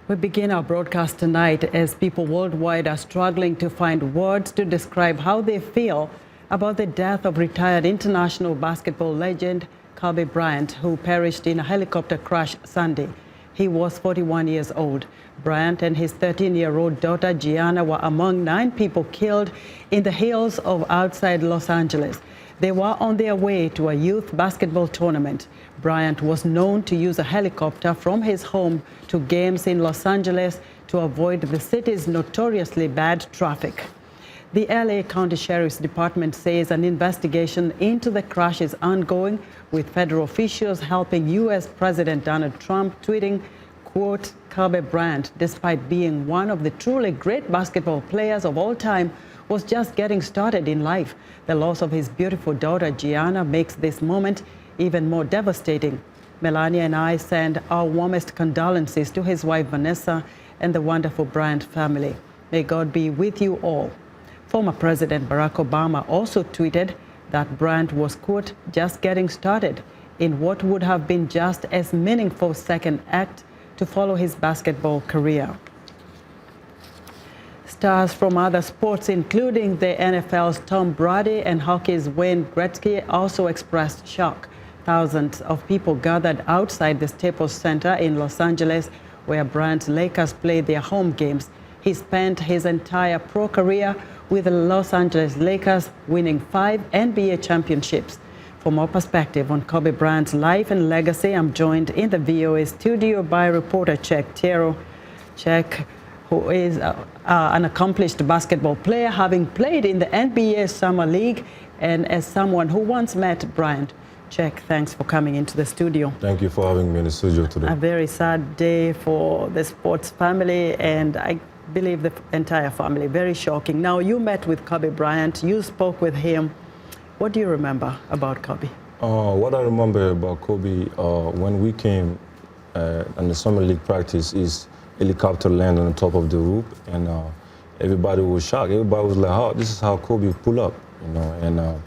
We begin our broadcast tonight as people worldwide are struggling to find words to describe how they feel about the death of retired international basketball legend Kobe Bryant, who perished in a helicopter crash Sunday. He was 41 years old. Bryant and his 13-year-old daughter Gianna were among 9 people killed in the hills of outside Los Angeles. They were on their way to a youth basketball tournament. Bryant was known to use a helicopter from his home to games in Los Angeles to avoid the city's notoriously bad traffic. The LA County Sheriff's Department says an investigation into the crash is ongoing, with federal officials helping U.S. President Donald Trump tweeting, quote, Kobe Bryant, despite being one of the truly great basketball players of all time, was just getting started in life. The loss of his beautiful daughter Gianna makes this moment even more devastating. Melania and I send our warmest condolences to his wife Vanessa and the wonderful Bryant family. May God be with you all. Former President Barack Obama also tweeted that Bryant was, quote, just getting started in what would have been just as meaningful second act to follow his basketball career. Stars from other sports, including the NFL's Tom Brady and hockey's Wayne Gretzky, also expressed shock. Thousands of people gathered outside the Staples Center in Los Angeles, where Bryant's Lakers played their home games. He spent his entire pro career with the Los Angeles Lakers, winning 5 NBA championships. For more perspective on Kobe Bryant's life and legacy, I'm joined in the VOA studio by reporter Cheick Thiero. Cheick, who is an accomplished basketball player, having played in the NBA Summer League, and as someone who once met Bryant. Cheick, thanks for coming into the studio. Thank you for having me in the studio today. A very sad day for the sports family, and I believe the entire family. Very shocking. Now, you met with Kobe Bryant. You spoke with him. What do you remember about Kobe? What I remember about Kobe, when we came on the Summer League practice, is helicopter landed on the top of the roof, and everybody was shocked. Everybody was like, "Oh, this is how Kobe pull up," you know. And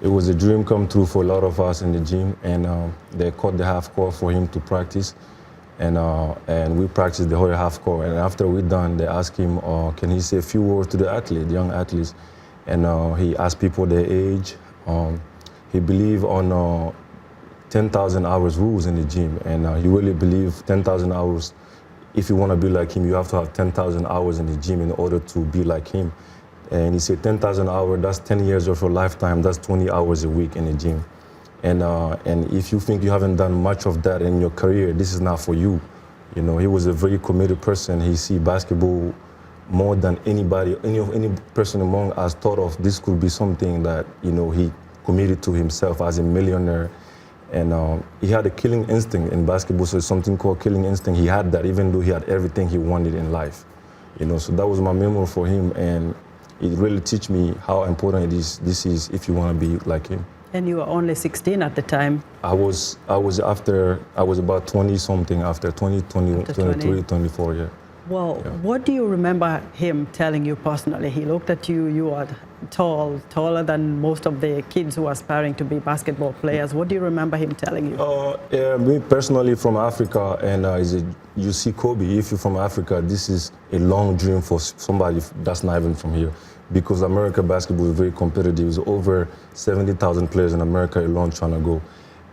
it was a dream come true for a lot of us in the gym. And they cut the half court for him to practice, and we practiced the whole half court. And after we done, they asked him, "Can he say a few words to the athlete, the young athletes?" And he asked people their age. He believed on 10,000 hours rules in the gym, and he really believed 10,000 hours. If you want to be like him, you have to have 10,000 hours in the gym in order to be like him. And he said 10,000 hours, that's 10 years of your lifetime, that's 20 hours a week in the gym. And if you think you haven't done much of that in your career, this is not for you. You know, he was a very committed person. He see basketball more than anybody, any person among us thought of this could be something that, you know, he committed to himself as a millionaire. And he had a killing instinct in basketball, so it's something called killing instinct. He had that even though he had everything he wanted in life. You know, so that was my memory for him, and it really teach me how important this is if you want to be like him. And you were only 16 at the time. I was about 20 something after 23, 24, yeah. Well, yeah. What do you remember him telling you personally? He looked at you, you are tall, taller than most of the kids who are aspiring to be basketball players. What do you remember him telling you? Yeah, me personally from Africa, and you see Kobe, if you're from Africa, this is a long dream for somebody that's not even from here. Because America basketball is very competitive. There's over 70,000 players in America alone trying to go.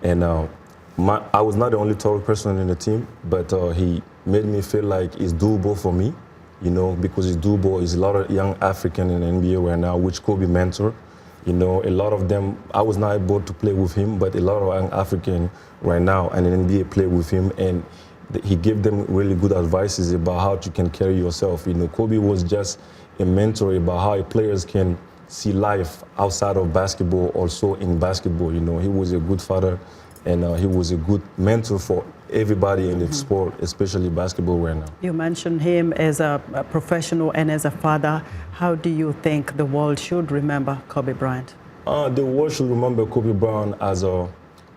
And I was not the only tall person in the team, but he made me feel like it's doable for me, you know, because it's doable. There's a lot of young African in the NBA right now, which Kobe mentor. You know, a lot of them, I was not able to play with him, but a lot of young African right now and in the NBA play with him, and he gave them really good advices about how you can carry yourself. You know, Kobe was just a mentor about how players can see life outside of basketball, also in basketball. You know, he was a good father, and he was a good mentor for everybody in the sport, especially basketball right now. You mentioned him as a professional and as a father. How do you think the world should remember Kobe Bryant? The world should remember Kobe Bryant as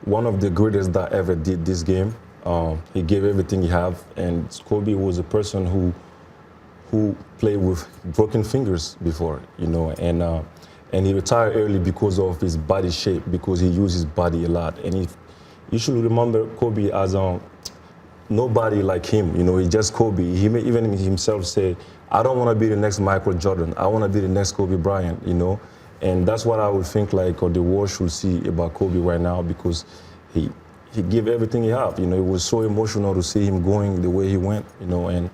one of the greatest that ever did this game. He gave everything he had, and Kobe was a person who played with broken fingers before, you know, and he retired early because of his body shape, because he used his body a lot. And you should remember Kobe as nobody like him. You know, he's just Kobe. He may even himself say, I don't want to be the next Michael Jordan. I want to be the next Kobe Bryant, you know. And that's what I would think like or the world should see about Kobe right now, because he gave everything he had. You know, it was so emotional to see him going the way he went, you know, and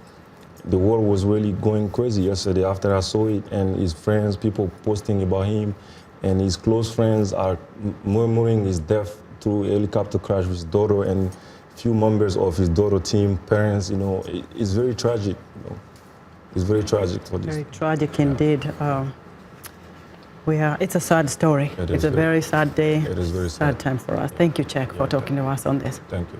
the world was really going crazy yesterday after I saw it, and his friends, people posting about him, and his close friends are murmuring his death through a helicopter crash with his daughter and few members of his daughter team, parents, you know. It's very tragic, you know. It's very tragic for this. Very tragic indeed. It's a sad story. It's a very sad day. It is very sad. Sad time for us. Thank you, Cheick, for talking to us on this. Thank you.